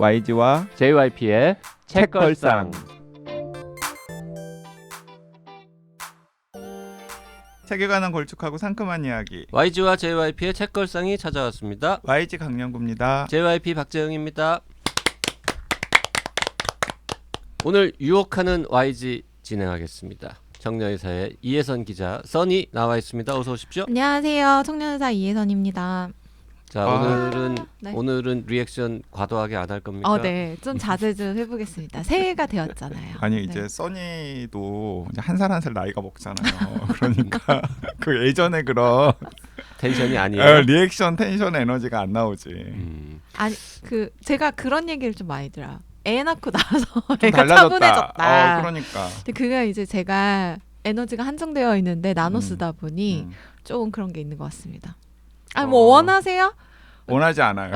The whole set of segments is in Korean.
YG와 JYP의 책걸상. 책에 관한 걸쭉하고 상큼한 이야기. YG와 JYP의 책걸상이 찾아왔습니다. YG 강량구입니다. JYP 박재영입니다. 오늘 유혹하는 YG 진행하겠습니다. 청년의사의 이혜선 기자, 써니 나와 있습니다. 어서 오십시오. 안녕하세요. 청년의사 이혜선입니다. 자, 오늘은 리액션 과도하게 안 할 겁니까? 네. 좀 자제 좀 해보겠습니다. 새해가 되었잖아요. 아니 이제 써니도 이제 한 살 한 살 나이가 먹잖아요. 그러니까 그 예전에 그런 텐션이 아니에요. 리액션 텐션 에너지가 안 나오지. 아니 제가 그런 얘기를 좀 많이 들어요. 애 낳고 나서 애가 달라졌다. 차분해졌다. 그러니까. 근데 그게 이제 제가 에너지가 한정되어 있는데 나눠 쓰다 보니 조금 그런 게 있는 것 같습니다. 아니 뭐 원하세요? 원하지 않아요.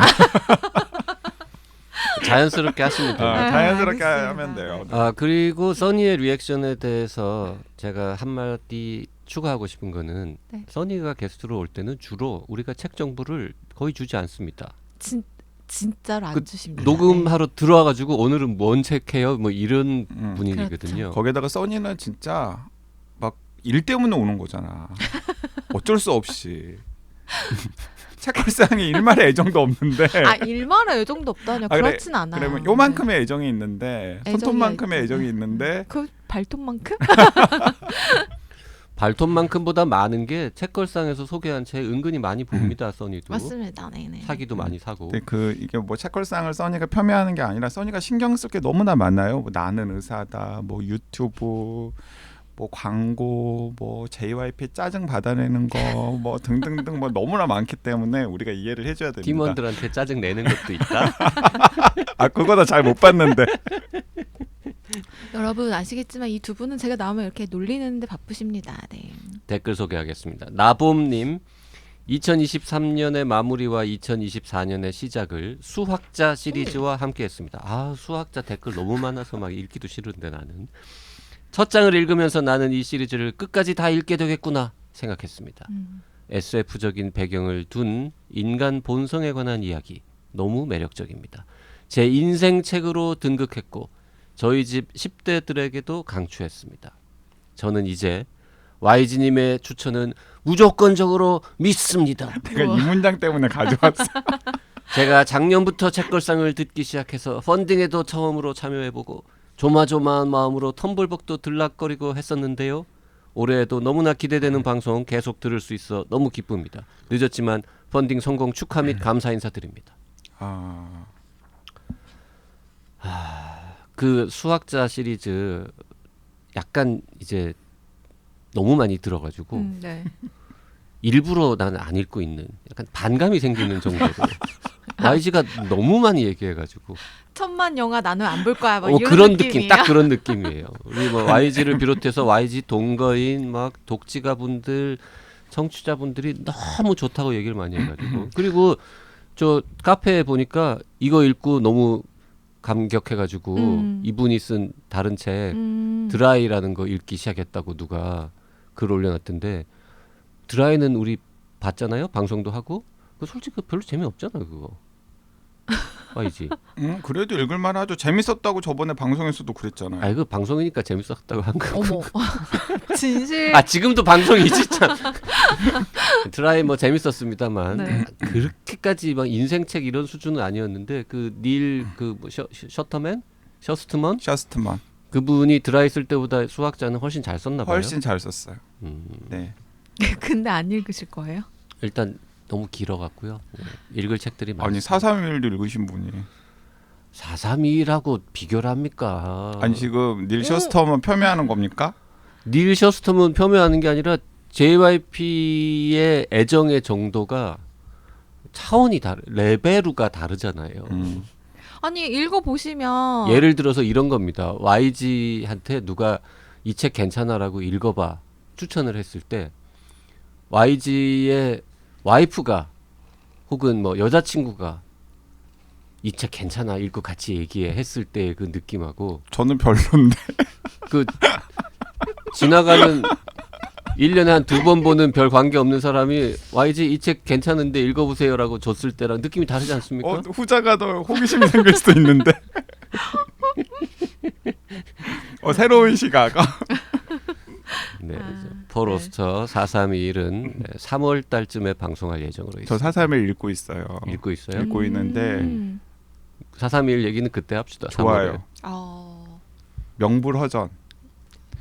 자연스럽게 하시면 돼요. 자연스럽게 알겠습니다. 하면 돼요. 그리고 써니의 리액션에 대해서 제가 한마디 추가하고 싶은 거는 네. 써니가 게스트로 올 때는 주로 우리가 책 정보를 거의 주지 않습니다. 진짜로 안 주십니다. 녹음하러 들어와가지고 오늘은 뭔 책해요? 뭐 이런 분위기거든요. 그렇죠. 거기다가 써니는 진짜 막 일 때문에 오는 거잖아. 어쩔 수 없이. 책걸상에 일말의 애정도 없는데. 일말의 애정도 없다뇨. 그렇진 않아요. 그러면 요만큼의 애정이 있는데 손톱만큼의 있죠. 애정이 있는데 그 발톱만큼? 발톱만큼보다 많은 게 책걸상에서 소개한 책 은근히 많이 봅니다. 써니도. 맞습니다. 네네. 사기도 많이 사고. 근데 이게 뭐 책걸상을 써니가 폄훼하는 게 아니라 써니가 신경 쓸 게 너무나 많아요. 뭐 나는 의사다, 뭐 유튜브, 뭐 광고, 뭐 JYP 짜증 받아내는 거, 뭐 등등등 뭐 너무나 많기 때문에 우리가 이해를 해줘야 됩니다. 팀원들한테 짜증 내는 것도 있다. 그거도 잘 못 봤는데. 여러분 아시겠지만 이 두 분은 제가 나오면 이렇게 놀리는데 바쁘십니다. 네. 댓글 소개하겠습니다. 나봄님, 2023년의 마무리와 2024년의 시작을 수학자 시리즈와 함께했습니다. 수학자 댓글 너무 많아서 막 읽기도 싫은데 나는. 첫 장을 읽으면서 나는 이 시리즈를 끝까지 다 읽게 되겠구나 생각했습니다. SF적인 배경을 둔 인간 본성에 관한 이야기 너무 매력적입니다. 제 인생 책으로 등극했고 저희 집 10대들에게도 강추했습니다. 저는 이제 YG님의 추천은 무조건적으로 믿습니다. 내가 이 문장 때문에 가져왔어. 제가 작년부터 책걸상을 듣기 시작해서 펀딩에도 처음으로 참여해보고 조마조마한 마음으로 텀블벅도 들락거리고 했었는데요. 올해에도 너무나 기대되는 방송 계속 들을 수 있어 너무 기쁩니다. 늦었지만 펀딩 성공 축하 및 감사 인사드립니다. 그 수학자 시리즈 약간 이제 너무 많이 들어가지고 네. 일부러 나는 안 읽고 있는 약간 반감이 생기는 정도로 YG가 너무 많이 얘기해가지고 천만 영화 나는 안 볼 거야. 뭐 이런 그런 느낌이에요. 느낌, 딱 그런 느낌이에요. 우리 뭐 YG를 비롯해서 YG 동거인 막 독지가분들, 청취자분들이 너무 좋다고 얘기를 많이 해가지고 그리고 저 카페에 보니까 이거 읽고 너무 감격해가지고 이분이 쓴 다른 책 드라이라는 거 읽기 시작했다고 누가 글 올려놨던데 드라이는 우리 봤잖아요. 방송도 하고. 그 솔직히 별로 재미없잖아요 그거. YG. 그래도 읽을만 하죠. 재밌었다고 저번에 방송에서도 그랬잖아요. 그 방송이니까 재밌었다고 한 거. 어머. 진실. 지금도 방송이지 참. 드라이 뭐 재밌었습니다만 네. 그렇게까지 막 인생책 이런 수준은 아니었는데 그 닐 뭐 셔스트먼 그분이 드라이 쓸 때보다 수학자는 훨씬 잘 썼나 봐요. 훨씬 잘 썼어요. 네. 근데 안 읽으실 거예요? 일단 너무 길어갖고요. 읽을 책들이 많아요. 아니 431도 읽으신 분이 432라고 비교를 합니까? 아니 지금 닐 셔스터먼 폄훼하는 겁니까? 닐 셔스터먼 폄훼하는 게 아니라 JYP의 애정의 정도가 차원이 레벨가 다르잖아요. 아니 읽어보시면 예를 들어서 이런 겁니다. YG한테 누가 이 책 괜찮아라고 읽어봐 추천을 했을 때 YG의 와이프가 혹은 뭐 여자친구가 이 책 괜찮아 읽고 같이 얘기해 했을 때 그 느낌하고 저는 별론데 그 지나가는 1년에 한 2번 보는 별 관계 없는 사람이 YG 이 책 괜찮은데 읽어보세요라고 줬을 때랑 느낌이 다르지 않습니까? 후자가 더 호기심이 생길 수도 있는데. 새로운 시각. 네, 아, 포로스터 4321은 3월 달쯤에 방송할 예정으로 저 있습니다. 431 읽고 있어요. 읽고 있어요? 읽고 있는데 4321 얘기는 그때 합시다. 좋아요. 3월에. 명불허전.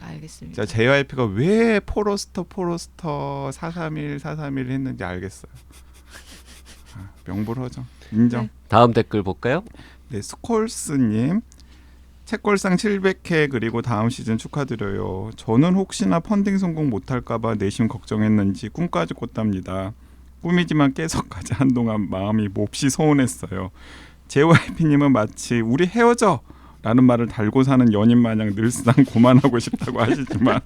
알겠습니다. 진짜 JYP가 왜 포로스터 431 했는지 알겠어요. 명불허전. 인정. 네. 다음 댓글 볼까요? 네, 스콜스님. 책걸상 700회 그리고 다음 시즌 축하드려요. 저는 혹시나 펀딩 성공 못할까봐 내심 걱정했는지 꿈까지 꿨답니다. 꿈이지만 깨서까지 한동안 마음이 몹시 서운했어요. JYP님은 마치 우리 헤어져! 라는 말을 달고 사는 연인 마냥 늘상 고만하고 싶다고 하시지만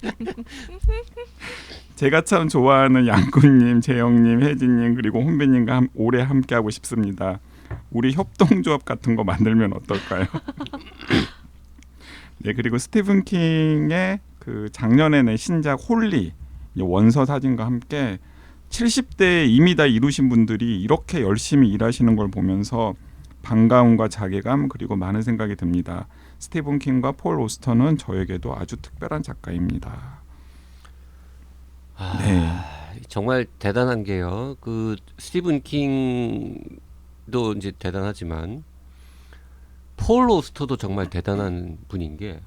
제가 참 좋아하는 양꾼님, 재영님, 혜진님 그리고 혼배님과 오래 함께하고 싶습니다. 우리 협동조합 같은 거 만들면 어떨까요? 네, 그리고 스티븐 킹의 그 작년에 낸 신작 홀리 원서 사진과 함께 70대에 이미 다 이루신 분들이 이렇게 열심히 일하시는 걸 보면서 반가움과 자괴감 그리고 많은 생각이 듭니다. 스티븐 킹과 폴 오스터는 저에게도 아주 특별한 작가입니다. 네. 정말 대단한 게요. 그 스티븐 킹도 이제 대단하지만 폴 오스터도 정말 대단한 분인 게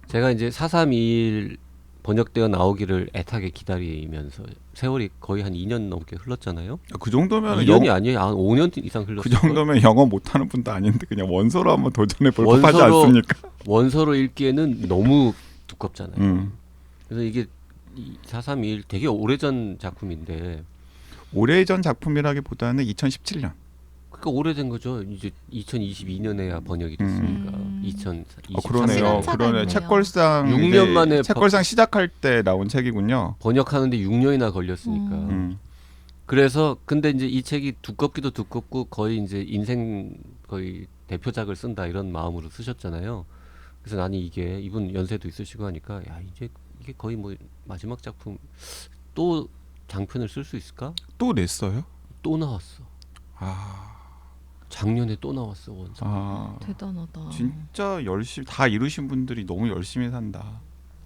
제가 이제 4321 번역되어 나오기를 애타게 기다리면서 세월이 거의 한 2년 넘게 흘렀잖아요. 그 정도면 2년이 아니에요. 한 5년 이상 흘렀어요. 그 정도면 영어 못하는 분도 아닌데 그냥 원서로 한번 도전해 볼 법하지 원서로- 않습니까? 원서로 읽기에는 너무 두껍잖아요. 그래서 이게 4321 되게 오래전 작품인데 오래전 작품이라기보다는 2017년. 그러니까 오래된 거죠. 이제 2022년에야 번역이 됐으니까 2023년 그러네요. 시간 차가 그러네. 있네요. 책걸상 6년 만에 책걸상 시작할 때 나온 책이군요. 번역하는데 6년이나 걸렸으니까. 그래서 근데 이제 이 책이 두껍기도 두껍고 거의 이제 인생 거의 대표작을 쓴다 이런 마음으로 쓰셨잖아요. 그래서 나는 이게 이분 연세도 있으시고 하니까 야 이제 이게 거의 뭐 마지막 작품 또 장편을 쓸 수 있을까? 또 냈어요? 또 나왔어. 작년에 또 나왔어 원서. 대단하다. 진짜 열심히 다 이루신 분들이 너무 열심히 산다.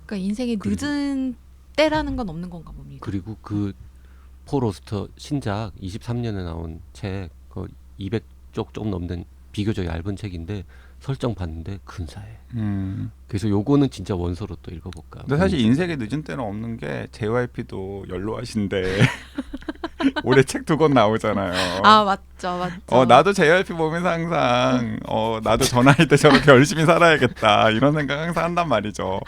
그러니까 인생이 그리고- 늦은 때라는 건 없는 건가 봅니다. 그리고 그 폴 오스터 신작 23년에 나온 책, 그 200쪽 좀 넘는 비교적 얇은 책인데 설정 봤는데 근사해. 그래서 요거는 진짜 원서로 또 읽어볼까. 근데 사실 인생에 늦은 때는 없는 게 JYP도 연로하신데 올해 책 2권 나오잖아요. 맞죠. 나도 JYP 보면서 항상 나도 저 나이 때 저렇게 열심히 살아야겠다 이런 생각 항상 한단 말이죠.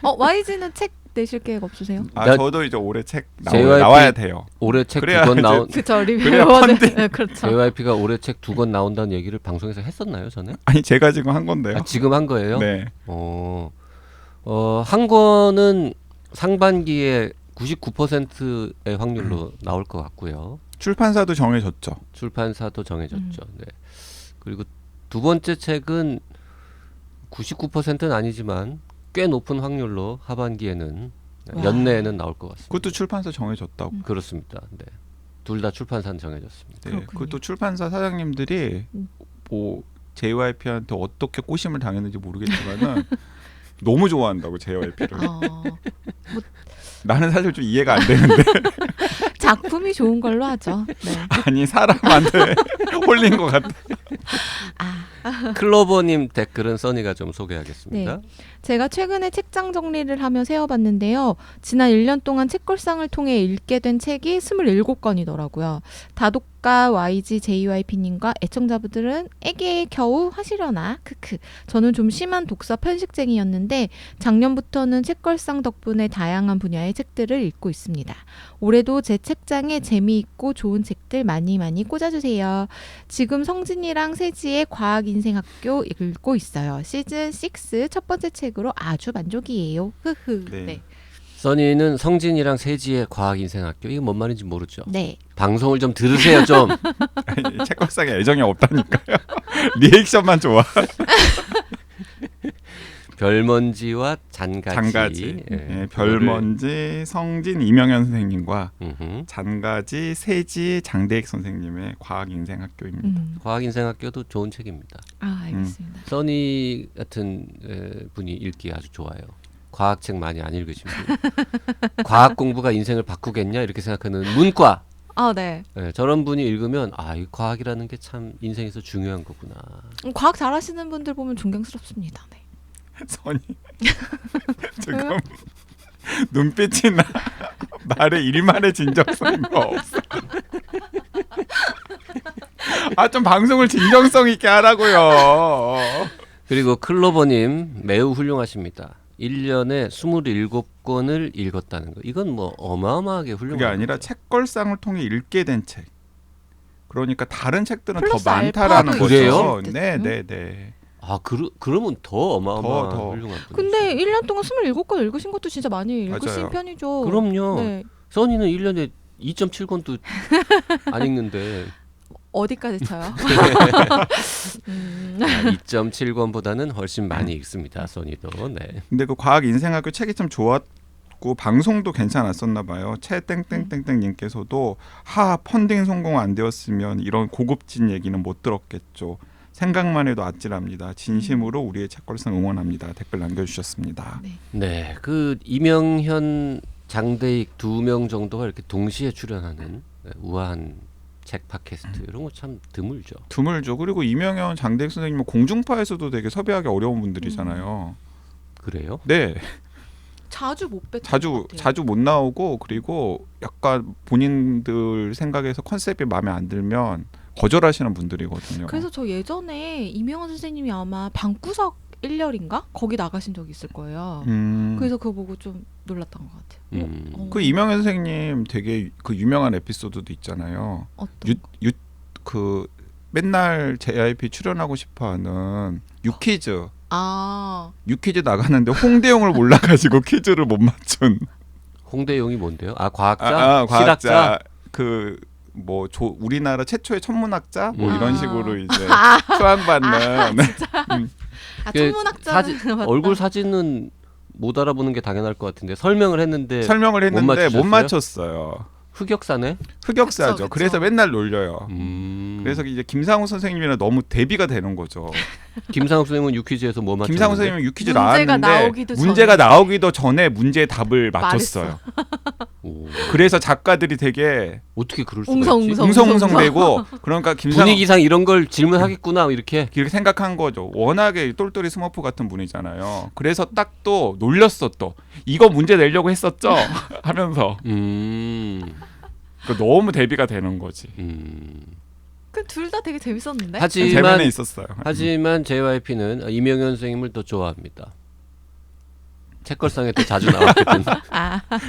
YG는 책 내실 계획 없으세요? 나- 저도 이제 올해 책 JYP 나와야 돼요. 올해 책 그래야 2권 이제 나온 그쵸 리뷰. 그래야 펀딩. 네, 그렇죠. JYP가 올해 책 2권 나온다는 얘기를 방송에서 했었나요, 전에? 아니 제가 지금 한 건데요. 지금 한 거예요? 네. 한 권은 상반기에 99%의 확률로 나올 것 같고요. 출판사도 정해졌죠. 출판사도 정해졌죠. 네. 그리고 두 번째 책은 99%는 아니지만 꽤 높은 확률로 하반기에는 와. 연내에는 나올 것 같습니다. 그것도 출판사 정해졌다고. 그렇습니다. 네. 둘 다 출판사는 정해졌습니다. 네. 그렇군요. 그것도 출판사 사장님들이 뭐 JYP한테 어떻게 꼬심을 당했는지 모르겠지만은 너무 좋아한다고 JYP를. 나는 사실 좀 이해가 안 되는데 작품이 좋은 걸로 하죠. 네. 아니 사람한테 홀린 것 같아. 클로버님 댓글은 써니가 좀 소개하겠습니다. 네. 제가 최근에 책장 정리를 하며 세어봤는데요. 지난 1년 동안 책걸상을 통해 읽게 된 책이 27권이더라고요. 다독가 YG JYP님과 애청자분들은 에게 겨우 하시려나? 크크. 저는 좀 심한 독서 편식쟁이였는데 작년부터는 책걸상 덕분에 다양한 분야의 책들을 읽고 있습니다. 올해도 제 책장에 재미있고 좋은 책들 많이 꽂아주세요. 지금 성진이랑 세지의 과학인생학교 읽고 있어요. 시즌 6 첫 번째 책으로 아주 만족이에요. 흐흐. 네. 네. 써니는 성진이랑 세지의 과학인생학교 이게 뭔 말인지 모르죠. 네. 방송을 좀 들으세요 좀. 아니, 책걸상에 애정이 없다니까요. 리액션만 좋아. 별먼지와 잔가지. 잔가지, 예. 예, 별먼지, 성진, 이명현 선생님과 음흠. 잔가지, 세지, 장대익 선생님의 과학인생학교입니다. 과학인생학교도 좋은 책입니다. 아, 알겠습니다. 써니 같은 분이 읽기 아주 좋아요. 과학책 많이 안 읽으신 분. 과학 공부가 인생을 바꾸겠냐 이렇게 생각하는 문과. 아, 네. 예, 저런 분이 읽으면 이 과학이라는 게 참 인생에서 중요한 거구나. 과학 잘하시는 분들 보면 존경스럽습니다. 네. 선이 지금 눈빛이나 말에 일말의 진정성이 없어. 좀 방송을 진정성 있게 하라고요. 그리고 클로버님 매우 훌륭하십니다. 1년에 27권을 읽었다는 거. 이건 뭐 어마어마하게 훌륭한 그게 아니라 거죠. 책걸상을 통해 읽게 된 책. 그러니까 다른 책들은 더 플러스 많다라는 알파도 거죠. 그래요? 네, 네, 네. 그러면 더 어마어마한 더. 훌륭한 분이죠. 근데 1년 동안 27권 읽으신 것도 진짜 많이 읽으신 맞아요. 편이죠. 그럼요. 네. 써니는 1년에 2.7권도 안 읽는데 어디까지 쳐요? 2.7권보다는 훨씬 많이 읽습니다. 써니도. 네. 근데 그 과학인생학교 책이 참 좋았고 방송도 괜찮았었나 봐요. 최땡땡땡땡님께서도 펀딩 성공 안 되었으면 이런 고급진 얘기는 못 들었겠죠. 생각만 해도 아찔합니다. 진심으로 우리의 책걸상 응원합니다. 댓글 남겨주셨습니다. 네. 네. 그 이명현, 장대익 2명 정도가 이렇게 동시에 출연하는 우아한 책 팟캐스트 이런 거 참 드물죠. 드물죠. 그리고 이명현, 장대익 선생님은 공중파에서도 되게 섭외하기 어려운 분들이잖아요. 그래요? 네, 자주 못 뵀던 것 같아요. 자주 못 나오고 그리고 약간 본인들 생각에서 컨셉이 마음에 안 들면 거절하시는 분들이거든요. 그래서 저 예전에 이명환 선생님이 아마 방구석 1열인가? 거기 나가신 적이 있을 거예요. 그래서 그거 보고 좀 놀랐던 것 같아요. 그 이명현 선생님 되게 그 유명한 에피소드도 있잖아요. 어떤 거? 그 맨날 JYP 출연하고 싶어하는 유퀴즈 나가는데 홍대용을 몰라가지고 퀴즈를 못 맞춘. 홍대용이 뭔데요? 과학자? 과학자. 우리나라 최초의 천문학자 이런 식으로 이제 수상받는. 천문학자 얼굴 사진은 못 알아보는 게 당연할 것 같은데 설명을 했는데 못 맞췄어요. 흑역사네? 흑역사죠. 그쵸. 그래서 맨날 놀려요. 음. 그래서 이제 김상우 선생님이랑 너무 대비가 되는 거죠. 김상욱 선생님은 유퀴즈에서 뭐 맞췄는데? 김상우 선생님은 유퀴즈 문제가 나왔는데 나오기도 나오기도 전에 문제의 답을 맞췄어요. 오. 그래서 작가들이 되게 어떻게 그럴 수가 있지? 웅성웅성대고 그러니까 김상우 분위기상 이런 걸 질문하겠구나 이렇게. 이렇게 생각한 거죠. 워낙에 똘똘이 스머프 같은 분이잖아요. 그래서 딱 또 놀렸어 또. 이거 문제 내려고 했었죠? 하면서 너무 대비가 되는 거지. 그 둘 다 되게 재밌었는데. 재면에 있었어요. 하지만 JYP는 이명현 선생님을 더 좋아합니다. 책걸상에 또 자주 나왔거든.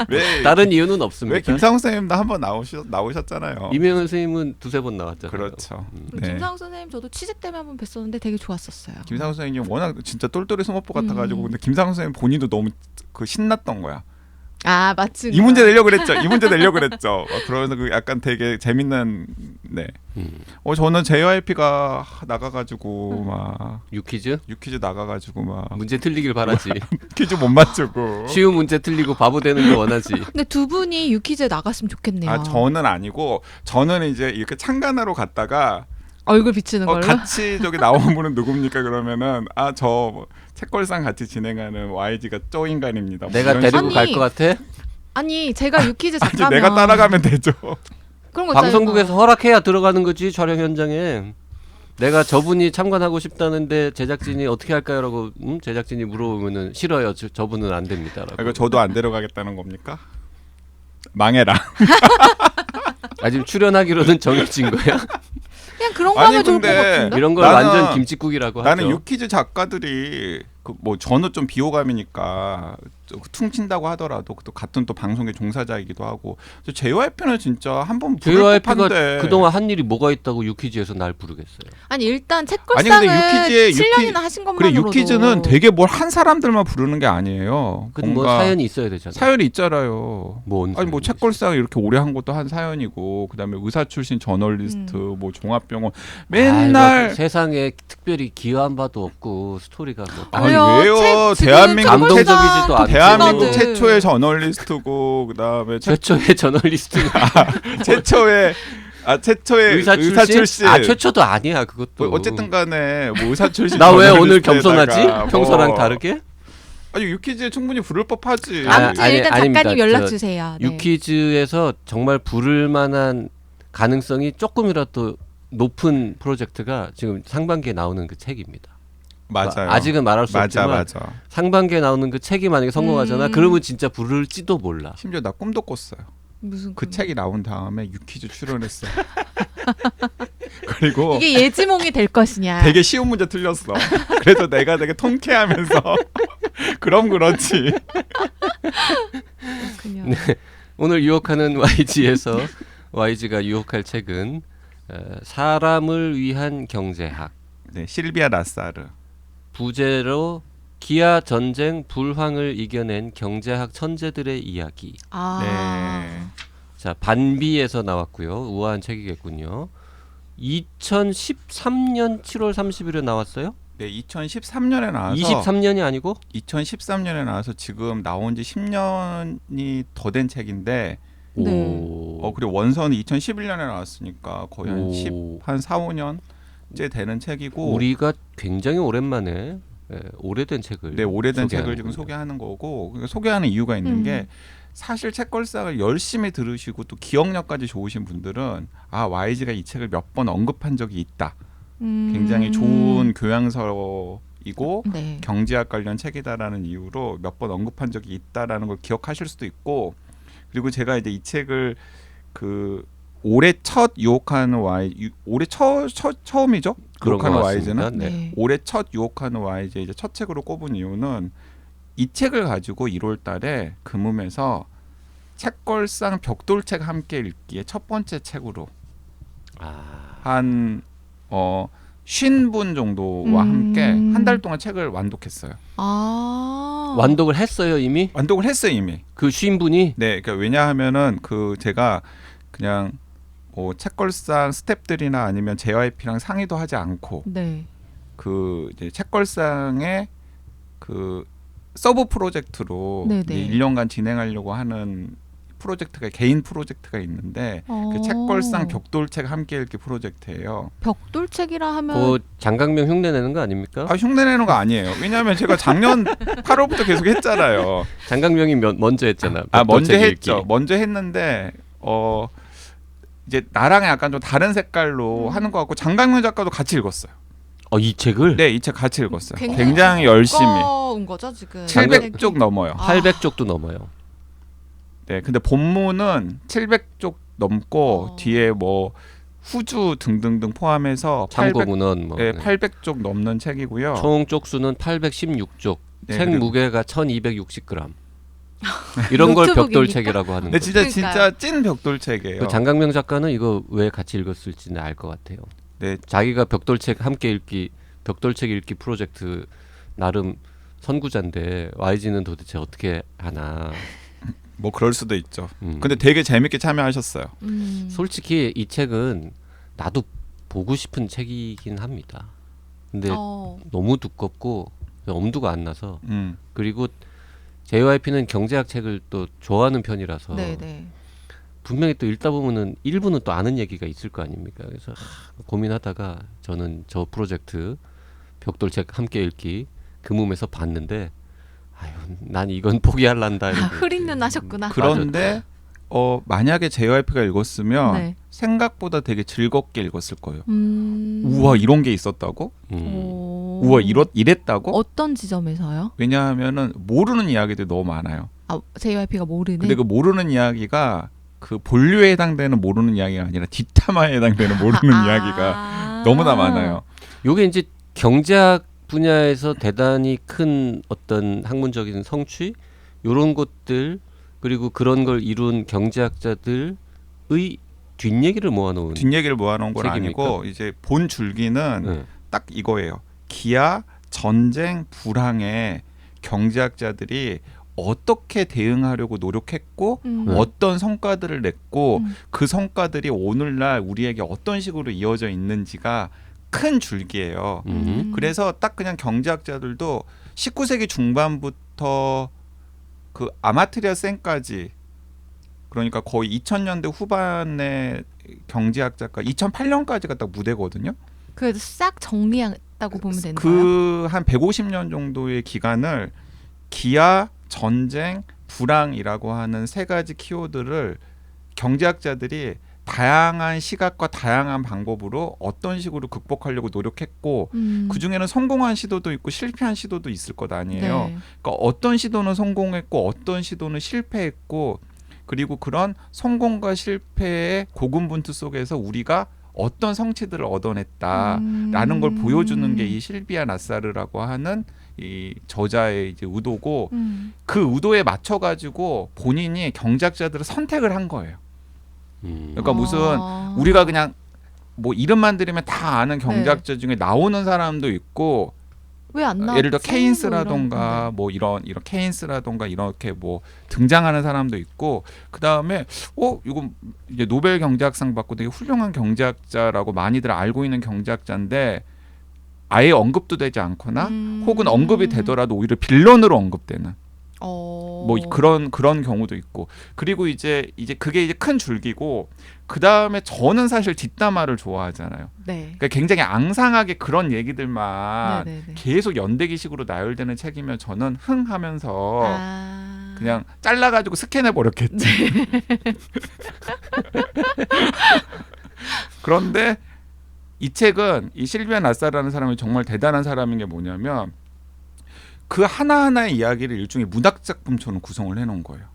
왜 다른 이유는 없습니다. 왜 김상우 선생님도 한번 나오셨잖아요. 이명현 선생님은 2-3번 나왔잖아요. 그렇죠. 네. 김상우 선생님 저도 취직 때문에 한번 뵀었는데 되게 좋았었어요. 김상우 선생님 워낙 진짜 똘똘이 스머프 같아가지고 근데 김상우 선생님 본인도 너무 신났던 거야. 맞지. 이 문제 내려고 그랬죠. 이 문제 내려고 그랬죠. 그러면서 그 약간 되게 재밌는 네. 저는 JYP가 나가가지고 막 유퀴즈 나가가지고 막 문제 틀리길 바라지. 퀴즈 못 맞추고. 쉬운 문제 틀리고 바보 되는 거 원하지. 근데 두 분이 유퀴즈에 나갔으면 좋겠네요. 저는 아니고 저는 이제 이렇게 창간하러 갔다가 얼굴 비치는 걸로. 같이 저기 나온 분은 누굽니까 그러면은 저 책걸상 같이 진행하는 YG가 쪼 인간입니다. 내가 데리고 갈 것 같아? 아니 제가 유퀴즈 작가면 내가 따라가면 되죠. 그런 거 방송국에서 허락해야 들어가는 거지 촬영 현장에. 내가 저분이 참관하고 싶다는데 제작진이 어떻게 할까요라고 제작진이 물어보면은 싫어요. 저분은 안 됩니다라고. 이거 저도 안 데려가겠다는 겁니까? 망해라. 지금 출연하기로는 정해진 거야? 그냥 그런 거 하면 좋을 것 근데 같은데. 이런 걸 나는- 완전 김칫국이라고 하죠. 나는 유퀴즈 작가들이 저는 좀 비호감이니까 퉁친다고 하더라도 또 같은 또 방송의 종사자이기도 하고 JYP는 진짜 한번 부를 JYP가 법한데 그동안 한 일이 뭐가 있다고 유퀴즈에서 날 부르겠어요. 아니 일단 아니, 책걸상을 근데 7년이나 하신 그래 것만으로도 유퀴즈는 되게 뭘 한 사람들만 부르는 게 아니에요. 근데 뭐 사연이 있어야 되잖아요. 사연이 있잖아요. 뭔 아니 뭐 사연이 책걸상 이렇게 오래 한 것도 한 사연이고 그다음에 의사 출신 저널리스트 뭐 종합병원 있어요? 맨날 아이고, 세상에 특별히 기여한 바도 없고 스토리가 뭐 아니 그래요. 왜요? 지금 대한민국 감동적이지도 않고. 대한민국 독자들. 최초의 저널리스트고 그다음에 최초의 저널리스트는 최초의 의사 출신? 아 최초도 아니야 그것도. 뭐 어쨌든간에 뭐 의사 출신 나 왜 오늘 저널리스트에다가 겸손하지? 평소랑 다르게? 아니 유퀴즈에 충분히 부를 법하지. 아무튼 아니, 일단 아닙니다. 작가님 연락 저 주세요. 네. 유퀴즈에서 정말 부를 만한 가능성이 조금이라도 높은 프로젝트가 지금 상반기에 나오는 그 책입니다. 맞아요. 아직은 말할 수 없지만 맞아. 상반기에 나오는 그 책이 만약에 성공하잖아. 음. 그러면 진짜 부를지도 몰라. 심지어 나 꿈도 꿨어요. 무슨 그 책이 나온 다음에 유퀴즈 출연했어. 그리고 이게 예지몽이 될 것이냐. 되게 쉬운 문제 틀렸어. 그래서 내가 되게 통쾌하면서 그럼 그렇지. 그렇군요. 네. 오늘 유혹하는 YG에서 YG가 유혹할 책은 사람을 위한 경제학. 네, 실비아 라사르. 부제로 기아 전쟁 불황을 이겨낸 경제학 천재들의 이야기. 아. 네. 자, 반비에서 나왔고요. 우아한 책이겠군요. 2013년 7월 30일에 나왔어요? 네, 2013년에 나와서 23년이 아니고 2013년에 나와서 지금 나온 지 10년이 더 된 책인데 네. 오. 그리고 원서는 2011년에 나왔으니까 거의 오. 한 4, 5년째 되는 책이고 우리가 굉장히 오랜만에 오래된 책을 네, 오래된 책을 소개하는군요. 지금 소개하는 거고 소개하는 이유가 있는 게 사실 책걸상을 열심히 들으시고 또 기억력까지 좋으신 분들은 YG가 이 책을 몇 번 언급한 적이 있다. 굉장히 좋은 교양서이고 네. 경제학 관련 책이다라는 이유로 몇 번 언급한 적이 있다라는 걸 기억하실 수도 있고 그리고 제가 이제 이 책을 그 올해 첫 유혹하는 올해 처음이죠? 그런 것 유혹하는 같습니다. YG는 네. 올해 첫 유혹하는 YG 이제 첫 책으로 꼽은 이유는 이 책을 가지고 1월달에 금음에서 책걸상 벽돌책 함께 읽기의 첫 번째 책으로 한 50분 정도와 함께 한 달 동안 책을 완독했어요. 완독을 했어요 이미? 완독을 했어요 이미. 그 쉰분이? 네, 그러니까 왜냐하면은 그 제가 그냥 뭐 책걸상 스태프들이나 아니면 JYP랑 상의도 하지 않고 네. 그 이제 책걸상의 그 서브 프로젝트로 네네. 이제 1년간 진행하려고 하는 프로젝트가 개인 프로젝트가 있는데 그 책걸상 벽돌책 함께 읽기 프로젝트예요. 벽돌책이라 하면 그 장강명 흉내 내는 거 아닙니까? 흉내내는 거 아니에요. 왜냐하면 제가 작년 8월부터 계속 했잖아요. 장강명이 먼저 했잖아. 먼저 벽돌책 했죠. 읽기. 먼저 했는데 이제 나랑 약간 좀 다른 색깔로 하는 것 같고 장강명 작가도 같이 읽었어요. 이 책을? 네, 이 책 같이 읽었어요. 굉장히 굉장히 열심히. 두꺼운 거죠 지금. 700쪽 넘어요. 800쪽도 넘어요. 네, 근데 본문은 700쪽 넘고 뒤에 뭐 후주 등등등 포함해서 참고 문헌 뭐. 네, 800쪽 넘는 책이고요. 총 쪽수는 816쪽. 네, 책 그리고- 무게가 1260g. 이런 걸 노트북입니까? 벽돌책이라고 하는 네, 거죠. 진짜 그러니까요. 찐 벽돌책이에요. 그 장강명 작가는 이거 왜 같이 읽었을지는 알 것 같아요. 네, 자기가 벽돌책 함께 읽기, 벽돌책 읽기 프로젝트 나름 선구자인데 YG는 도대체 어떻게 하나. 뭐 그럴 수도 있죠. 근데 되게 재밌게 참여하셨어요. 솔직히 이 책은 나도 보고 싶은 책이긴 합니다. 근데 너무 두껍고 엄두가 안 나서 그리고 JYP는 경제학 책을 또 좋아하는 편이라서 네네. 분명히 또 읽다 보면은 일부는 또 아는 얘기가 있을 거 아닙니까? 그래서 고민하다가 저는 저 프로젝트 벽돌책 함께 읽기 금음에서 봤는데 난 이건 포기할란다. 흐린 하셨구나. 그런데 만약에 JYP가 읽었으면 네. 생각보다 되게 즐겁게 읽었을 거예요. 음. 우와 이런 게 있었다고? 오. 우와 이랬다고? 어떤 지점에서요? 왜냐하면은 모르는 이야기들이 너무 많아요. JYP가 모르는. 근데 그 모르는 이야기가 그 본류에 해당되는 모르는 이야기가 아니라 뒷담화에 해당되는 모르는 이야기가 너무나 많아요. 요게 이제 경제학 분야에서 대단히 큰 어떤 학문적인 성취 요런 것들 그리고 그런 걸 이룬 경제학자들의 뒷얘기를 모아놓은 뒷얘기를 모아놓은 건 책입니까? 아니고 이제 본 줄기는 네. 딱 이거예요. 기아, 전쟁, 불황에 경제학자들이 어떻게 대응하려고 노력했고 어떤 성과들을 냈고 그 성과들이 오늘날 우리에게 어떤 식으로 이어져 있는지가 큰 줄기예요. 그래서 딱 그냥 경제학자들도 19세기 중반부터 그 아마트리아 센까지 그러니까 거의 2000년대 후반에 경제학자가 2008년까지가 딱 무대거든요. 그래도 싹 정리했다고 보면 되는 거예요? 그 한 150년 정도의 기간을 기아, 전쟁, 불황이라고 하는 세 가지 키워드를 경제학자들이 다양한 시각과 다양한 방법으로 어떤 식으로 극복하려고 노력했고 그 중에는 성공한 시도도 있고 실패한 시도도 있을 것 아니에요. 네. 그러니까 어떤 시도는 성공했고 어떤 시도는 실패했고 그리고 그런 성공과 실패의 고군분투 속에서 우리가 어떤 성취들을 얻어냈다라는 걸 보여주는 게 이 실비아 나사르라고 하는 이 저자의 이제 의도고 그 의도에 맞춰 가지고 본인이 경제학자들을 선택을 한 거예요. 그러니까 무슨 우리가 그냥 뭐 이름만 들으면 다 아는 경제학자 중에 나오는 사람도 있고 왜 안 나왔지? 예를 들어 뭐 케인스라던가 이런, 뭐 이런 케인스라던가 이렇게 뭐 등장하는 사람도 있고 그 다음에 이건 이제 노벨 경제학상 받고 되게 훌륭한 경제학자라고 많이들 알고 있는 경제학자인데 아예 언급도 되지 않거나 혹은 언급이 되더라도 오히려 빌런으로 언급되는 뭐 그런 경우도 있고 그리고 이제 그게 이제 큰 줄기고 그 다음에 저는 사실 뒷담화를 좋아하잖아요. 네. 그러니까 굉장히 앙상하게 그런 얘기들만 네네네. 계속 연대기식으로 나열되는 책이면 저는 흥하면서 아. 그냥 잘라가지고 스캔해 버렸겠지. 그런데 이 책은 이 실비아 나사라는 사람이 정말 대단한 사람인 게 뭐냐면 그 하나하나의 이야기를 일종의 문학 작품처럼 구성을 해놓은 거예요.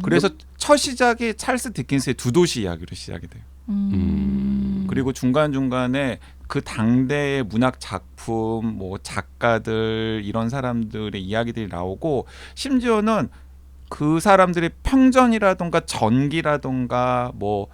그래서 첫 시작이 찰스 디킨스의 두 도시 이야기로 시작이 돼요. 그리고 중간중간에 그 당대의 문학 작품, 뭐 작가들 이런 사람들의 이야기들이 나오고 심지어는 그 사람들의 평전이라던가 전기라던가 뭐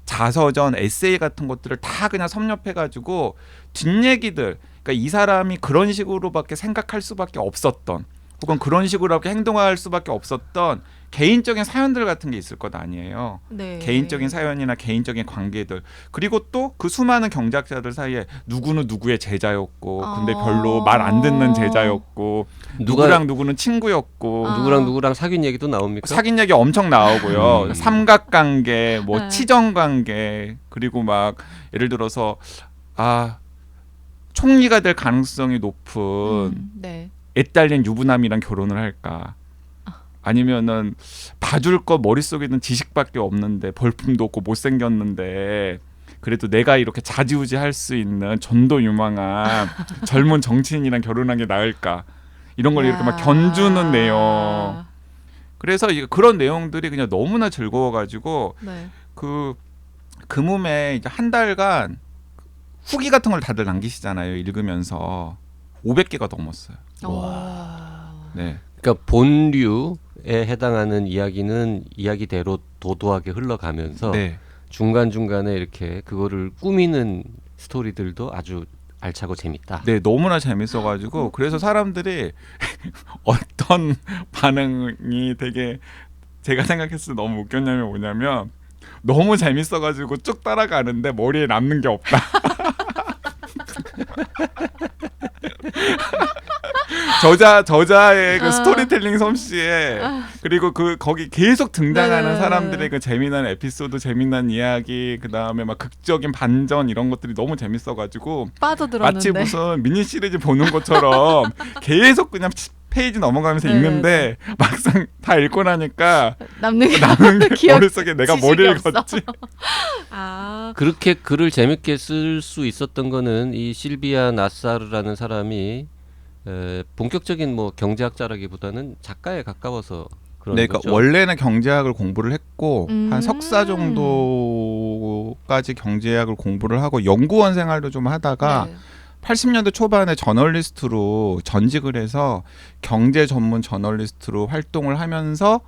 자서전, 에세이 같은 것들을 다 그냥 섭렵해가지고 뒷얘기들, 그러니까 이 사람이 그런 식으로밖에 생각할 수밖에 없었던, 혹은 그런 식으로밖에 행동할 수밖에 없었던 개인적인 사연들 같은 게 있을 것 아니에요. 네. 개인적인 사연이나 개인적인 관계들. 그리고 또 그 수많은 경제학자들 사이에 누구는 누구의 제자였고, 근데 별로 말 안 듣는 제자였고, 누구랑 누구는 친구였고, 누구랑 사귄 얘기도 나옵니까? 사귄 얘기 엄청 나오고요. 삼각관계, 뭐 네. 치정관계, 그리고 막 예를 들어서 총리가 될 가능성이 높은 네. 애딸린 유부남이랑 결혼을 할까? 아니면은 봐줄 거 머릿속에 있는 지식밖에 없는데 벌품도 없고 못생겼는데 그래도 내가 이렇게 좌지우지할 수 있는 전도 유망한 젊은 정치인이랑 결혼한 게 나을까? 이런 걸 이렇게 막 견주는 내용. 그래서 그런 내용들이 그냥 너무나 즐거워가지고 네. 그 금음에 이제 한 달간 후기 같은 걸 다들 남기시잖아요. 읽으면서 500개가 넘었어요. 네. 그러니까 본류에 해당하는 이야기는 이야기대로 도도하게 흘러가면서 네. 중간중간에 이렇게 그거를 꾸미는 스토리들도 아주 알차고 재밌다. 네, 너무나 재밌어가지고 그래서 사람들이 어떤 반응이 되게 제가 생각했을 때 너무 웃겼냐면 뭐냐면 너무 재밌어가지고 쭉 따라가는데 머리에 남는 게 없다. 저자의 그 스토리텔링 솜씨에 그리고 거기 계속 등장하는 사람들의 그 재미난 에피소드, 재미난 이야기, 그 다음에 막 극적인 반전 이런 것들이 너무 재밌어가지고 빠져들었는데 마치 무슨 미니 시리즈 보는 것처럼 계속 그냥 페이지 넘어가면서 읽는데 막상 다 읽고 나니까 남는 게 머릿속에 내가 뭘 읽었지. 그렇게 글을 재밌게 쓸 수 있었던 거는 이 실비아 나사르라는 사람이 본격적인 뭐 경제학자라기보다는 작가에 가까워서 그런 네, 거죠. 그러니까 원래는 경제학을 공부를 했고 한 석사 정도까지 경제학을 공부를 하고 연구원 생활도 좀 하다가 80년대 초반에 저널리스트로 전직을 해서 경제 전문 저널리스트로 활동을 하면서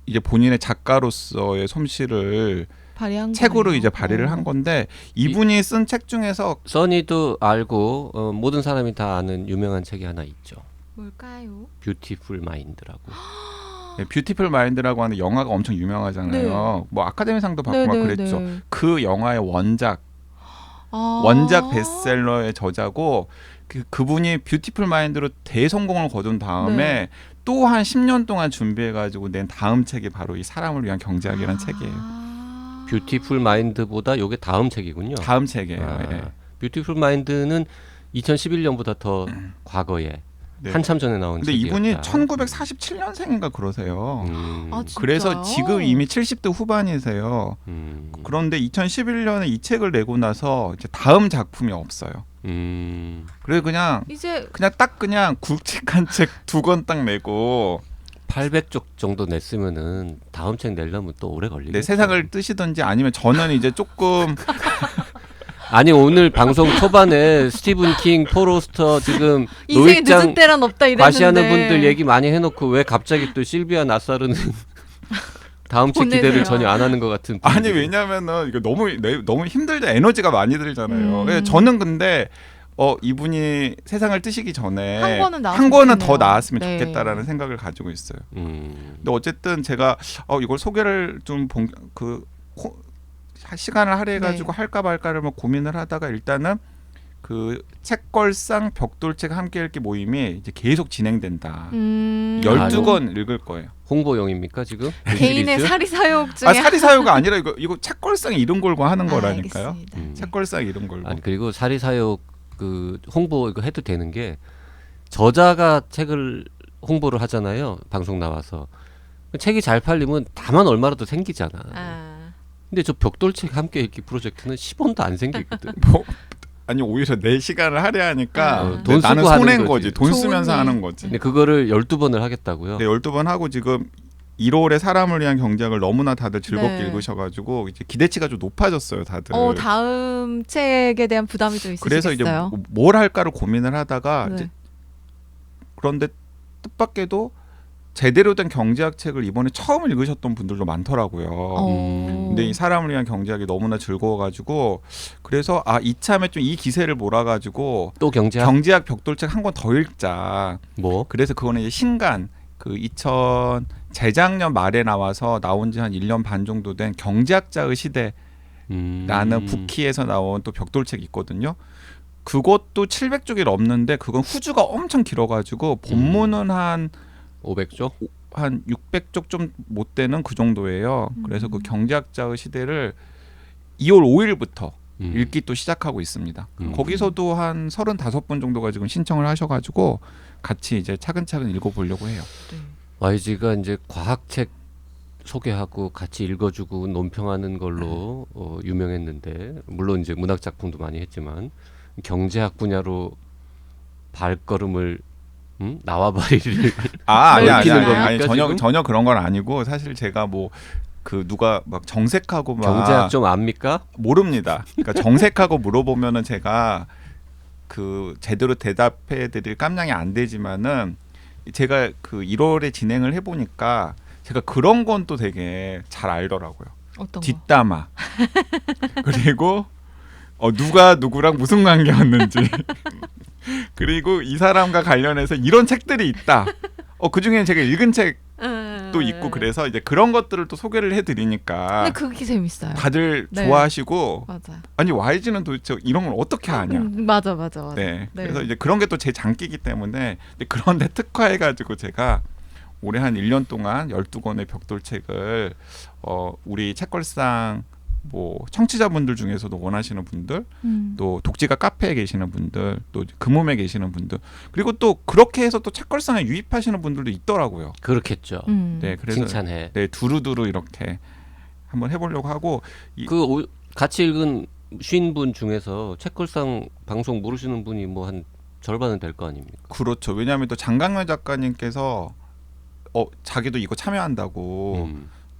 이제 본인의 작가로서의 솜씨를 발휘한 책으로 거네요. 이제 발휘를 한 건데 이분이 쓴 책 중에서 써니도 알고 모든 사람이 다 아는 유명한 책이 하나 있죠. 뭘까요? 뷰티풀 마인드라고. 뷰티풀 마인드라고 하는 영화가 엄청 유명하잖아요. 네. 뭐 아카데미상도 받고 막 그랬죠. 네. 그 영화의 원작 아. 베스트셀러의 저자고 그분이 뷰티풀 마인드로 대성공을 거둔 다음에 네. 또 한 10년 동안 준비해가지고 낸 다음 책이 바로 이 사람을 위한 경제학이라는 책이에요. 뷰티풀 마인드보다 요게 다음 책이군요. 다음 책이에요. 아, 예. 뷰티풀 마인드는 2011년보다 더 과거에 네. 한참 전에 나온 근데 책이었다. 이분이 1947년생인가 그러세요. 아, 그래서 진짜요? 지금 이미 70대 후반이세요. 그런데 2011년에 이 책을 내고 나서 이제 다음 작품이 없어요. 그래서 그냥 이제 딱 그냥 굵직한 책 2권 딱 내고 800쪽 정도 냈으면은 다음 책 내려면 또 오래 걸리겠죠. 내 세상을 뜨시든지 아니면 저는 이제 조금 아니 오늘 방송 초반에 스티븐 킹, 폴오스터 지금 인생에 늦은 노익장 때란 없다 이랬는데 과시하는 분들 얘기 많이 해놓고 왜 갑자기 또 실비아 나사르는 다음 책 보내세요. 기대를 전혀 안 하는 것 같은 아니 분위기. 왜냐면은 이거 너무 힘들죠. 에너지가 많이 들잖아요. 음. 저는 근데 이분이 세상을 뜨시기 전에 한 권은 나왔으면 한 권은 더 좋겠네요. 나왔으면 네. 좋겠다라는 생각을 가지고 있어요. 음. 근데 어쨌든 제가 이걸 소개를 좀 시간을 할애해가지고 네. 할까 말까를 뭐 고민을 하다가 일단은 그 책걸상 벽돌책 함께 읽기 모임이 이제 계속 진행된다. 12권 읽을 거예요. 홍보용입니까 지금? 그 개인의 시리즈? 사리사욕 중에 사리사욕가 아니라 이거 책걸상 이름 걸고 하는 거라니까요. 알겠습니다. 책걸상 이름 걸고. 아니 그리고 사리사욕 그 홍보 이거 해도 되는 게 저자가 책을 홍보를 하잖아요. 방송 나와서 책이 잘 팔리면 다만 얼마라도 생기잖아. 근데 저 벽돌책 함께 읽기 프로젝트는 10원도 안 생기거든. 아니 오히려 내 시간을 할애하니까 돈 나는 쓰고 하는 손해인 거지. 거지. 돈 좋은 쓰면서 일. 하는 거지. 근데 그거를 12번을 하겠다고요. 네, 12번 하고 지금 1월에 사람을 위한 경제학을 너무나 다들 즐겁게 네. 읽으셔가지고 이제 기대치가 좀 높아졌어요, 다들. 다음 책에 대한 부담이 좀 있으시겠어요? 그래서 이제 뭘 할까를 고민을 하다가 네. 이제 그런데 뜻밖에도 제대로 된 경제학 책을 이번에 처음 읽으셨던 분들도 많더라고요. 근데 이 사람을 위한 경제학이 너무나 즐거워가지고 그래서 이참에 좀 이 기세를 몰아가지고 또 경제학 벽돌책 한 권 더 읽자. 뭐? 그래서 그거는 이제 신간 재작년 말에 나와서 나온 지 한 1년 반 정도 된 경제학자의 시대라는 부키에서 나온 또 벽돌책이 있거든요. 그것도 700쪽이 넘는데 그건 후주가 엄청 길어가지고 본문은 한 500조? 한 600쪽 좀 못 되는 그 정도예요. 그래서 그 경제학자의 시대를 2월 5일부터 읽기 또 시작하고 있습니다. 거기서도 한 35분 정도가 지금 신청을 하셔가지고 같이 이제 차근차근 읽어보려고 해요. YG가 이제 과학책 소개하고 같이 읽어주고 논평하는 걸로 유명했는데 물론 이제 문학 작품도 많이 했지만 경제학 분야로 발걸음을 나와바리를 아니 겁니까, 전혀 그런 건 아니고 사실 제가 뭐 누가 막 정색하고 막 경제학 좀 압니까? 모릅니다. 그러니까 정색하고 물어보면은 제가 제대로 대답해드릴 깜냥이 안 되지만은 제가 1월에 진행을 해보니까 제가 그런 건 또 되게 잘 알더라고요. 어떤 거? 뒷담화 그리고 누가 누구랑 무슨 관계였는지 그리고 이 사람과 관련해서 이런 책들이 있다. 그 중에는 제가 읽은 책도 있고 그래서 이제 그런 것들을 또 소개를 해드리니까 근데 그게 재밌어요. 다들 네. 좋아하시고 맞아. 아니 YG는 도대체 이런 걸 어떻게 하냐. 맞아. 네. 그래서 이제 그런 게 또 제 장기이기 때문에 그런데 특화해가지고 제가 올해 한 1년 동안 12권의 벽돌책을 우리 책걸상 뭐 청취자분들 중에서도 원하시는 분들 또 독지가 카페에 계시는 분들 또 금홈에 계시는 분들 그리고 또 그렇게 해서 또 책걸상에 유입하시는 분들도 있더라고요. 그렇겠죠. 네, 그래서 칭찬해. 네, 두루두루 이렇게 한번 해보려고 하고 같이 읽은 50분 중에서 책걸상 방송 모르시는 분이 뭐 한 절반은 될 거 아닙니까? 그렇죠. 왜냐하면 또 장강면 작가님께서 자기도 이거 참여한다고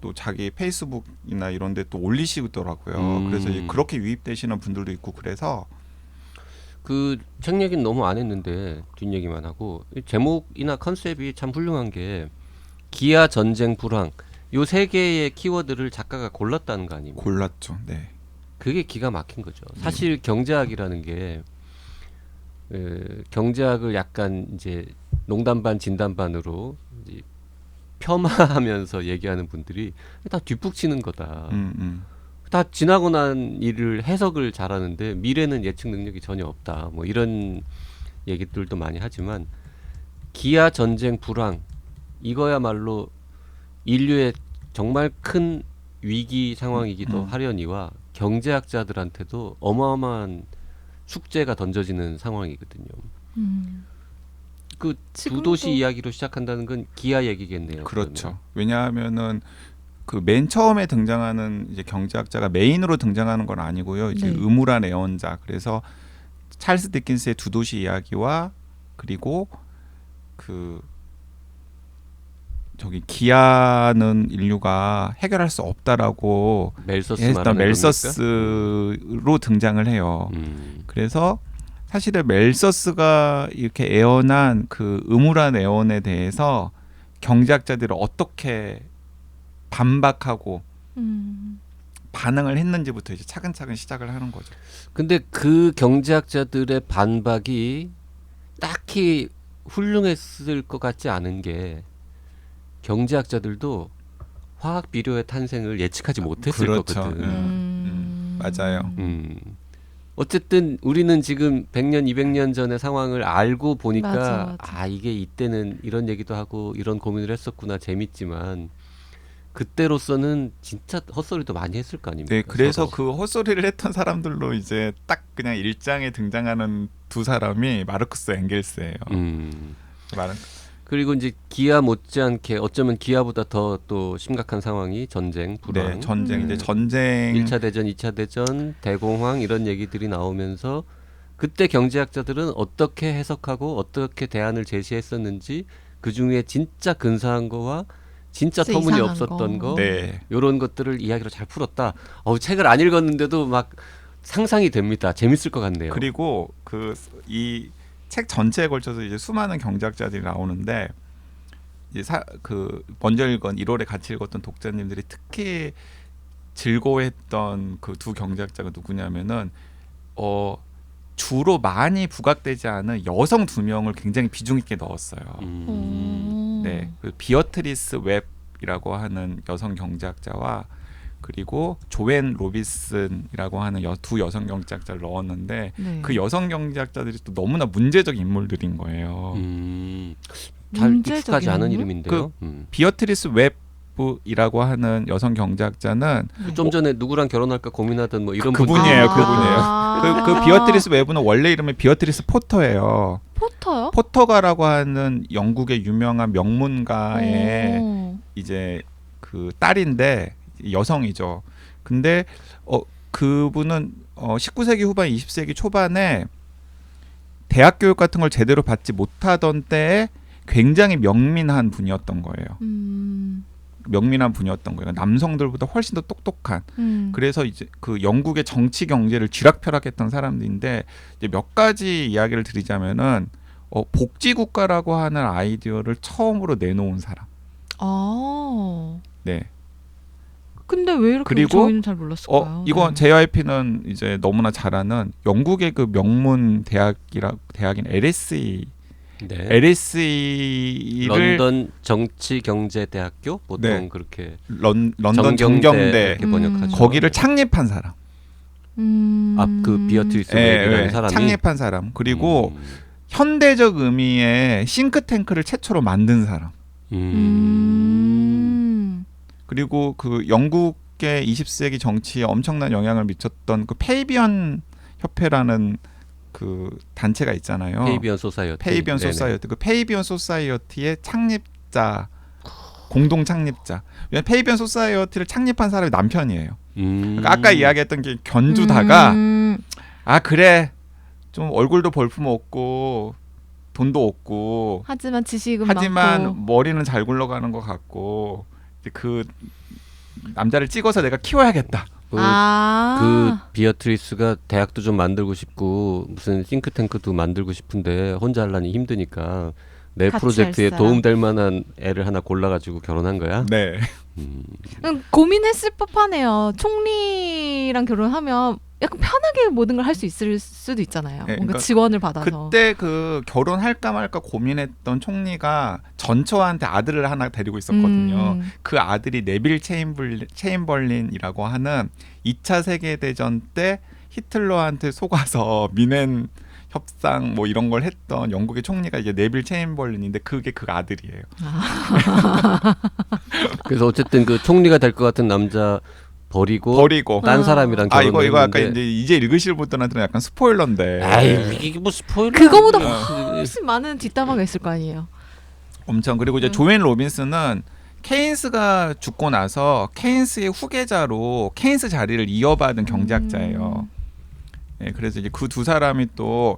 또 자기 페이스북이나 이런 데 또 올리시더라고요. 그래서 그렇게 유입되시는 분들도 있고 그래서 그 책 얘기는 너무 안 했는데 뒷얘기만 하고 이 제목이나 컨셉이 참 훌륭한 게 기아 전쟁 불황 요 세 개의 키워드를 작가가 골랐다는 거 아닙니까? 골랐죠. 네. 그게 기가 막힌 거죠. 사실 경제학이라는 게 경제학을 약간 이제 농담 반 진담 반으로 이제 폄하하면서 얘기하는 분들이 다 뒷북치는 거다. 다 지나고 난 일을 해석을 잘하는데 미래는 예측 능력이 전혀 없다. 뭐 이런 얘기들도 많이 하지만 기아 전쟁 불황 이거야말로 인류의 정말 큰 위기 상황이기도 하려니와 경제학자들한테도 어마어마한 숙제가 던져지는 상황이거든요. 그 두 지금도- 도시 이야기로 시작한다는 건 기아 얘기겠네요. 그렇죠. 왜냐하면은 그 맨 처음에 등장하는 이제 경제학자가 메인으로 등장하는 건 아니고요. 이제 네. 의무란 애언자. 그래서 찰스 디킨스의 두 도시 이야기와 그리고 그 저기 기아는 인류가 해결할 수 없다라고 멜서스 했던 말하는 멜서스로 등장을 해요. 겁니까? 그래서 사실은 멜서스가 이렇게 애언한 그 의무란 애언에 대해서 경제학자들이 어떻게 반박하고 반응을 했는지부터 이제 차근차근 시작을 하는 거죠. 근데 그 경제학자들의 반박이 딱히 훌륭했을 것 같지 않은 게 경제학자들도 화학 비료의 탄생을 예측하지 못했을 그렇죠. 거거든. 맞아요. 어쨌든 우리는 지금 100년, 200년 전의 상황을 알고 보니까 맞아. 아 이게 이때는 이런 얘기도 하고 이런 고민을 했었구나 재밌지만 그때로서는 진짜 헛소리도 많이 했을 거 아닙니까? 네, 그래서 서로. 그 헛소리를 했던 사람들로 이제 딱 그냥 일장에 등장하는 두 사람이 마르크스 앵겔스예요. 그리고 이제 기아 못지않게 어쩌면 기아보다 더 또 심각한 상황이 전쟁, 불황, 네, 전쟁 이제 전쟁 1차 대전, 2차 대전, 대공황 이런 얘기들이 나오면서 그때 경제학자들은 어떻게 해석하고 어떻게 대안을 제시했었는지 그 중에 진짜 근사한 거와 진짜 진짜 터무니없었던 이상한 거 네. 이런 것들을 이야기로 잘 풀었다. 책을 안 읽었는데도 막 상상이 됩니다. 재밌을 것 같네요. 그리고 그 이 책 전체에 걸쳐서 이제 수많은 경제학자들이 나오는데 이제 그 먼저 읽은 1월에 같이 읽었던 독자님들이 특히 즐거워했던 그 두 경제학자가 누구냐면은 주로 많이 부각되지 않은 여성 두 명을 굉장히 비중 있게 넣었어요. 네, 그 비어트리스 웹이라고 하는 여성 경제학자와 그리고 조앤 로비슨이라고 하는 두 여성 경제학자를 넣었는데 네. 그 여성 경제학자들이 또 너무나 문제적 인물들인 거예요. 잘 문제적인 익숙하지 않은 인물? 이름인데요. 비어트리스 웹이라고 하는 여성 경제학자는 좀 전에 누구랑 결혼할까 고민하던 뭐 이런 그분이에요, 분들이 그분이에요. 그 비어트리스 웹은 원래 이름이 비어트리스 포터예요. 포터요? 포터가라고 하는 영국의 유명한 명문가의 오. 이제 그 딸인데 여성이죠. 근데 그분은 19세기 후반 20세기 초반에 대학 교육 같은 걸 제대로 받지 못하던 때에 굉장히 명민한 분이었던 거예요. 명민한 분이었던 거예요. 남성들보다 훨씬 더 똑똑한. 그래서 이제 그 영국의 정치 경제를 쥐락펴락했던 사람들인데 이제 몇 가지 이야기를 드리자면은 복지 국가라고 하는 아이디어를 처음으로 내놓은 사람. 네. 근데 왜 이렇게 그리고 저희는 잘 몰랐을까요? 이건 네. JYP는 이제 너무나 잘 아는 영국의 그 명문 대학인 LSE. 네. LSE를 런던 정치경제대학교 보통 네. 그렇게 런던 정경대 이렇게 번역하죠. 거기를 창립한 사람. 그 비어트리스 예, 웹이라는 예, 사람이 창립한 사람. 그리고 현대적 의미의 싱크탱크를 최초로 만든 사람. 그리고 그 영국의 20세기 정치에 엄청난 영향을 미쳤던 그 페이비언 협회라는 그 단체가 있잖아요. 페이비언 소사이어티. 페이비언 네네. 소사이어티. 그 페이비언 소사이어티의 창립자, 공동 창립자. 왜냐면 페이비언 소사이어티를 창립한 사람이 남편이에요. 그러니까 아까 이야기했던 게 견주다가 그래 좀 얼굴도 볼품 없고 돈도 없고 하지만 지식은 하지만 많고 머리는 잘 굴러가는 것 같고 이제 그 남자를 찍어서 내가 키워야겠다. 그 비어트리스가 대학도 좀 만들고 싶고 무슨 싱크탱크도 만들고 싶은데 혼자 하려니 힘드니까 내 같이 프로젝트에 할 사람. 도움될 만한 애를 하나 골라가지고 결혼한 거야? 네. 고민했을 법하네요. 총리랑 결혼하면 약간 편하게 모든 걸 할 수 있을 수도 있잖아요. 네, 뭔가 그러니까 지원을 받아서. 그때 그 결혼할까 말까 고민했던 총리가 전처한테 아들을 하나 데리고 있었거든요. 그 아들이 네빌 체인벌린이라고 하는 2차 세계대전 때 히틀러한테 속아서 미넨 협상 뭐 이런 걸 했던 영국의 총리가 이제 네빌 체인벌린인데 그게 그 아들이에요. 그래서 어쨌든 그 총리가 될 것 같은 남자 버리고 딴 사람이랑 결혼했는데 이거 아까 이제 읽으실 분들한테는 약간 스포일러인데. 아이 이게 뭐 스포일러 그거보다 훨씬 많은 뒷담화가 있을 거 아니에요. 엄청. 그리고 이제 조앤 로빈슨은 케인스가 죽고 나서 케인스의 후계자로 케인스 자리를 이어받은 경제학자예요. 예, 그래서 이제 그 두 사람이 또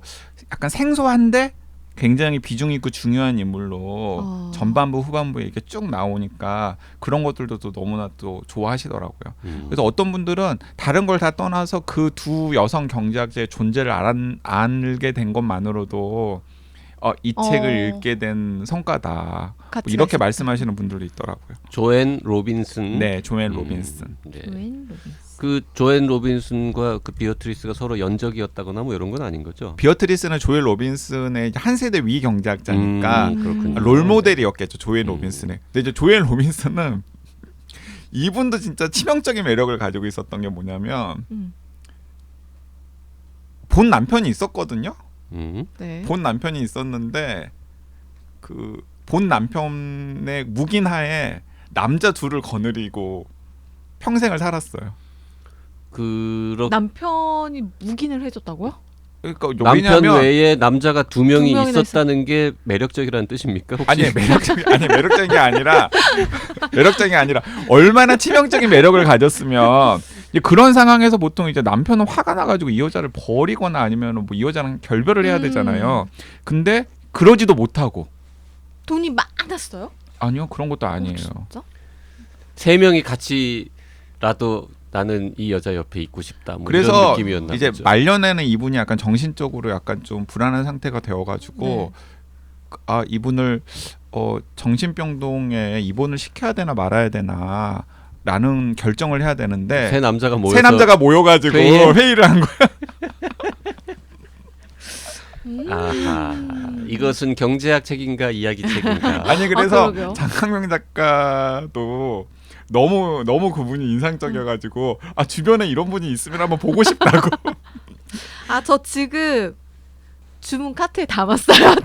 약간 생소한데 굉장히 비중 있고 중요한 인물로 전반부 후반부에 이렇게 쭉 나오니까 그런 것들도 또 너무나 또 좋아하시더라고요. 그래서 어떤 분들은 다른 걸 다 떠나서 그 두 여성 경제학자의 존재를 알게 된 것만으로도 이 책을 읽게 된 성과다. 뭐 이렇게 말씀하시는 분들도 있더라고요. 조앤 로빈슨. 네, 조앤 로빈슨. 네. 조앤 로빈슨. 그 조앤 로빈슨과 그 비어트리스가 서로 연적이었다거나 뭐 이런 건 아닌 거죠? 비어트리스는 조앤 로빈슨의 한 세대 위 경제학자니까 그렇군요. 롤 모델이었겠죠, 조앤 로빈슨의. 근데 이제 조앤 로빈슨은 이분도 진짜 치명적인 매력을 가지고 있었던 게 뭐냐면 본 남편이 있었거든요. 네. 본 남편이 있었는데 그 본 남편의 묵인하에 남자 둘을 거느리고 평생을 살았어요. 남편이 묵인을 해줬다고요? 그러니까 남편 왜냐면 외에 남자가 두 명이 두 명이나 있었다는 게 매력적이라는 뜻입니까? 혹시? 아니 매력적인 게 아니라 매력적인 게 아니라 얼마나 치명적인 매력을 가졌으면 이제 그런 상황에서 보통 이제 남편은 화가 나가지고 이 여자를 버리거나 아니면 뭐 이 여자랑 결별을 해야 되잖아요. 근데 그러지도 못하고. 돈이 많았어요? 아니요, 그런 것도 아니에요. 진짜? 세 명이 같이라도 나는 이 여자 옆에 있고 싶다. 뭐 이런 그래서 느낌이었나 이제 보죠. 말년에는 이분이 약간 정신적으로 약간 좀 불안한 상태가 되어가지고 이분을 정신병동에 입원을 시켜야 되나 말아야 되나 라는 결정을 해야 되는데 세 남자가 모여서 세 남자가 모여가지고 회의를 한 거야. 아하, 이것은 경제학 책인가 이야기 책인가? 아니 그래서 그러게요. 장강명 작가도 너무 그분이 인상적이어가지고 주변에 이런 분이 있으면 한번 보고 싶다고. 저 지금 주문 카트에 담았어요.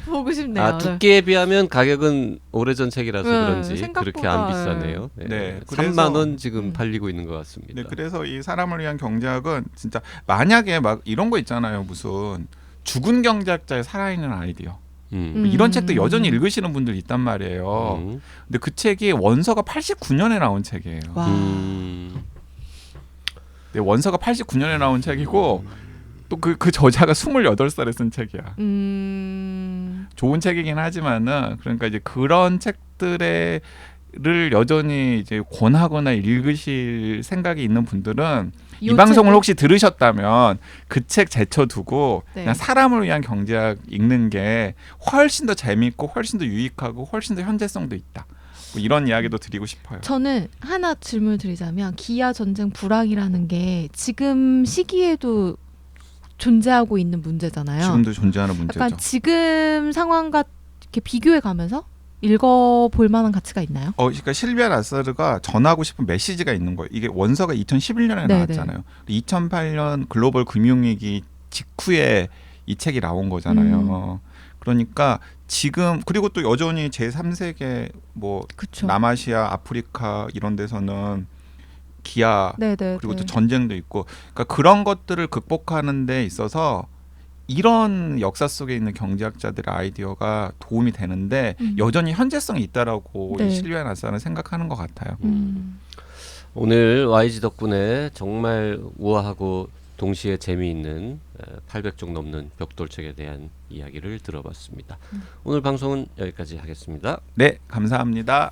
보고 싶네요. 두께에 비하면 가격은 오래전 책이라서 그런지 생각보다, 그렇게 안 비싸네요. 네, 그래서 3만 원 지금 팔리고 있는 것 같습니다. 네, 그래서 이 사람을 위한 경제학은 진짜 만약에 막 이런 거 있잖아요. 무슨 죽은 경제학자의 살아있는 아이디어. 이런 책도 여전히 읽으시는 분들 있단 말이에요. 근데 그 책이 원서가 89년에 나온 책이에요. 와. 네, 원서가 89년에 나온 책이고 또 그 저자가 28살에 쓴 책이야. 좋은 책이긴 하지만은 그러니까 이제 그런 책들을 여전히 이제 권하거나 읽으실 생각이 있는 분들은 이 방송을 혹시 들으셨다면 그 책 제쳐두고 그냥 사람을 위한 경제학 읽는 게 훨씬 더 재밌고 훨씬 더 유익하고 훨씬 더 현재성도 있다. 뭐 이런 이야기도 드리고 싶어요. 저는 하나 질문을 드리자면 기아 전쟁 불황이라는 게 지금 시기에도 존재하고 있는 문제잖아요. 지금도 존재하는 문제죠. 약간 지금 상황과 이렇게 비교해 가면서 읽어볼 만한 가치가 있나요? 그러니까 실비아 나사르가 전하고 싶은 메시지가 있는 거예요. 이게 원서가 2011년에 나왔잖아요. 2008년 글로벌 금융위기 직후에 이 책이 나온 거잖아요. 그러니까 지금 그리고 또 여전히 제3세계 뭐 그쵸. 남아시아, 아프리카 이런 데서는 기아 그리고 또 전쟁도 있고 그러니까 그런 것들을 극복하는 데 있어서 이런 역사 속에 있는 경제학자들의 아이디어가 도움이 되는데 여전히 현재성이 있다라고 이 실비아 나사르는 생각하는 것 같아요. 오늘 YG 덕분에 정말 우아하고 동시에 재미있는 800쪽 넘는 벽돌책에 대한 이야기를 들어봤습니다. 오늘 방송은 여기까지 하겠습니다. 네, 감사합니다.